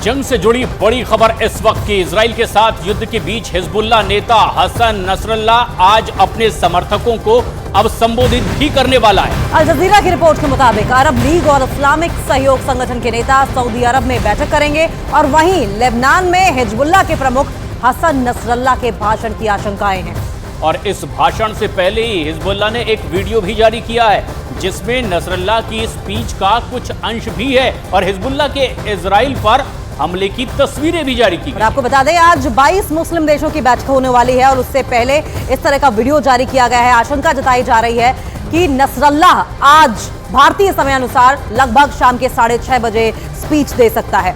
जंग से जुड़ी बड़ी खबर इस वक्त की। इजराइल के साथ युद्ध के बीच हिजबुल्लाह नेता हसन नसरल्लाह आज अपने समर्थकों को अब संबोधित भी करने वाला है। अल जजीरा की रिपोर्ट के मुताबिक अरब लीग और इस्लामिक सहयोग संगठन के नेता सऊदी अरब में बैठक करेंगे और वहीं लेबनान में हिजबुल्लाह के प्रमुख हसन नसरल्लाह के भाषण की आशंकाएं हैं। और इस भाषण से पहले ही हिजबुल्लाह ने एक वीडियो भी जारी किया है जिसमें नसरल्लाह की स्पीच का कुछ अंश भी है और हिजबुल्लाह के इजराइल पर हमले की तस्वीरें भी जारी की। और आपको बता दें आज 22 मुस्लिम देशों की बैठक होने वाली है और उससे पहले इस तरह का वीडियो जारी किया गया है। आशंका जताई जा रही है कि नसरल्लाह आज भारतीय समय अनुसार लगभग शाम के 6:30 बजे स्पीच दे सकता है।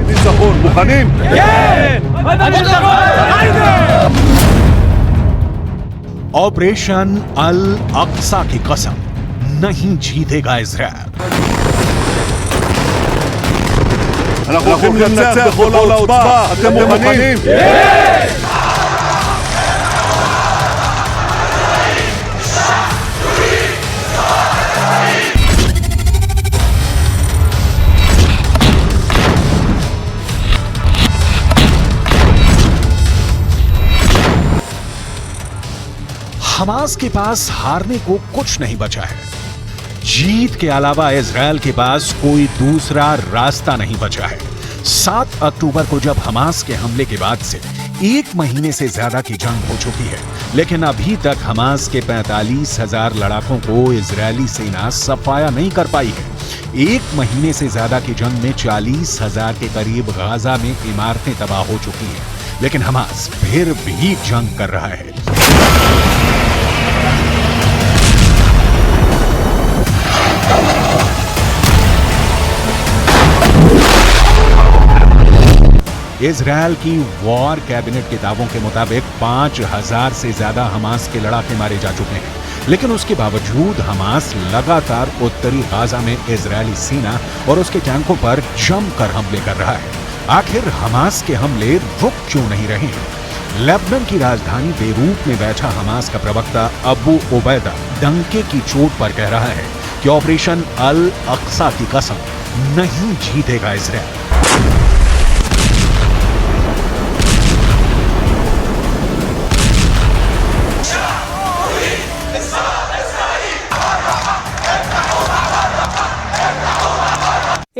ניצחון, מוכנים? כן! ऑपरेशन अल अक्सा की कसम, नहीं जीतेगा इजराइल। אנחנו הולכים לנצח בכל העוצמה, אתם מוכנים? हमास के पास हारने को कुछ नहीं बचा है। जीत के अलावा इजराइल के पास कोई दूसरा रास्ता नहीं बचा है। 7 अक्टूबर को जब हमास के हमले के बाद से 1 महीने से ज्यादा की जंग हो चुकी है, लेकिन अभी तक हमास के 45,000 लड़ाकों को इजरायली सेना सफाया नहीं कर पाई है। 1 महीने से ज्यादा की जंग में 40,000 के करीब गाजा में इमारतें तबाह हो चुकी हैं, लेकिन हमास फिर भी जंग कर रहा है। इजराइल की वॉर कैबिनेट के दावों के मुताबिक 5,000 से ज्यादा हमास के लड़ाके मारे जा चुके हैं, लेकिन उसके बावजूद हमास लगातार उत्तरी गाजा में इजरायली सेना और उसके टैंकों पर जमकर हमले कर रहा है। आखिर हमास के हमले रुक क्यों नहीं रहे? लेबनान की राजधानी बेरूत में बैठा हमास का प्रवक्ता अबू उबैदा डंके की चोट पर कह रहा है कि ऑपरेशन अल अक्सा की कसम, नहीं जीतेगा इजराइल।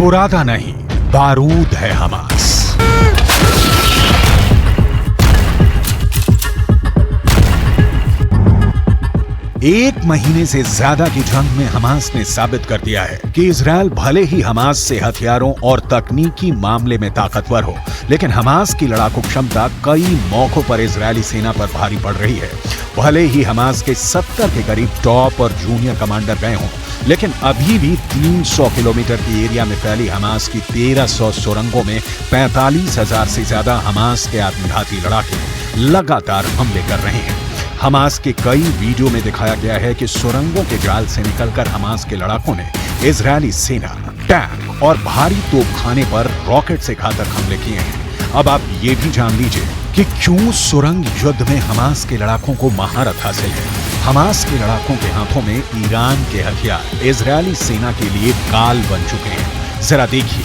बुरादा नहीं, बारूद है हमास। 1 महीने से ज्यादा की जंग में हमास ने साबित कर दिया है कि इजराइल भले ही हमास से हथियारों और तकनीकी मामले में ताकतवर हो, लेकिन हमास की लड़ाकू क्षमता कई मौकों पर इजरायली सेना पर भारी पड़ रही है। भले ही हमास के 70 के करीब टॉप और जूनियर कमांडर गए हों, लेकिन अभी भी 300 किलोमीटर की एरिया में फैली हमास की 1300 सुरंगों में 45,000 से ज्यादा हमास के आत्मघाती लड़ाके लगातार हमले कर रहे हैं। हमास के कई वीडियो में दिखाया गया है कि सुरंगों के जाल से निकलकर हमास के लड़ाकों ने इजरायली सेना, टैंक और भारी तोपखाने पर रॉकेट से घातक हमले किए हैं। अब आप ये भी जान लीजिए कि क्यों सुरंग युद्ध में हमास के लड़ाकों को महारत हासिल है। हमास के लड़ाकों के हाथों में ईरान के हथियार इजरायली सेना के लिए काल बन चुके हैं। जरा देखिए,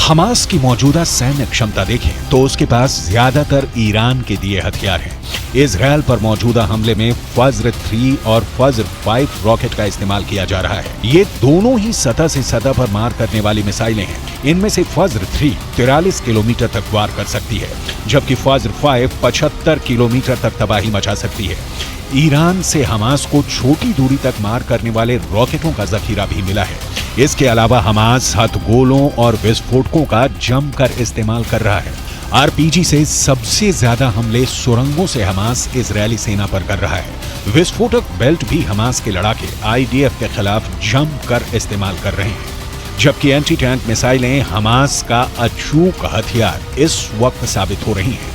हमास की मौजूदा सैन्य क्षमता देखें तो उसके पास ज्यादातर ईरान के दिए हथियार हैं। इजरायल पर मौजूदा हमले में फज्र 3 और फज्र 5 रॉकेट का इस्तेमाल किया जा रहा है। ये दोनों ही सतह से सतह पर मार करने वाली मिसाइलें हैं। इनमें से फज्र 3 43 किलोमीटर तक वार कर सकती है, जबकि फज्र 5 75 किलोमीटर तक तबाही मचा सकती है। ईरान से हमास को छोटी दूरी तक मार करने वाले रॉकेटों का जखीरा भी मिला है। इसके अलावा हमास हथगोलों और विस्फोटकों का जमकर इस्तेमाल कर रहा है। आरपीजी से सबसे ज्यादा हमले सुरंगों से हमास इजरायली सेना पर कर रहा है। विस्फोटक बेल्ट भी हमास के लड़ाके आईडीएफ के खिलाफ जमकर इस्तेमाल कर रहे हैं, जबकि एंटी टैंक मिसाइलें हमास का अचूक हथियार इस वक्त साबित हो रही हैं।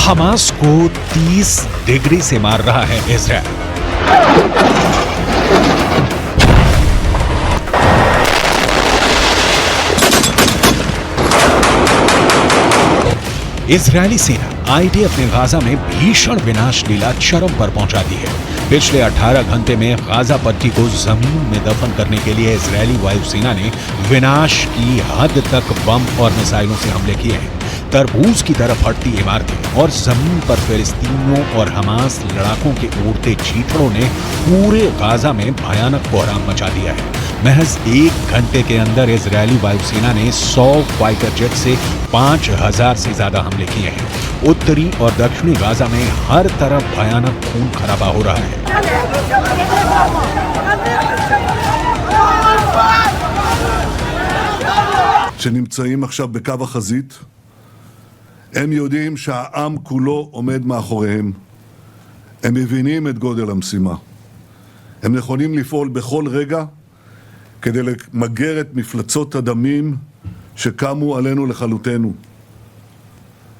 हमास को 30 डिग्री से मार रहा है इजरायल। इजरायली सेना आईडीएफ ने गाजा में भीषण विनाश लीला चरम पर पहुंचा दी है। पिछले 18 घंटे में गाजा पट्टी को जमीन में दफन करने के लिए इजरायली वायुसेना ने विनाश की हद तक बम और मिसाइलों से हमले किए हैं। तरबूज की तरफ हटती इमारतें और जमीन पर फिलिस्तीनियों और हमास लड़ाकों के उड़ते चीथड़ों ने पूरे गाजा में भयानक कोहराम मचा दिया है। महज 1 घंटे के अंदर इजरायली वायुसेना ने 100 फाइटर जेट से 5000 से ज्यादा हमले किए हैं। उत्तरी और दक्षिणी गाजा में हर तरफ भयानक खून खराबा हो रहा है। שנמצאים עכשיו בקו החזית, הם יודעים שהעם כולו עומד מאחוריהם. הם מבינים את גודל המשימה. הם נכונים לפעול בכל רגע כדי למגר את מפלצות הדמים שקמו עלינו לכלותנו.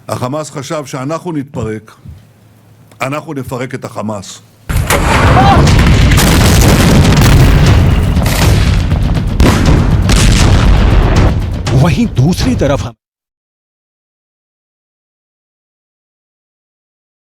החמאס חשב שאנחנו נתפרק, אנחנו נפרק את החמאס. वहीं दूसरी तरफ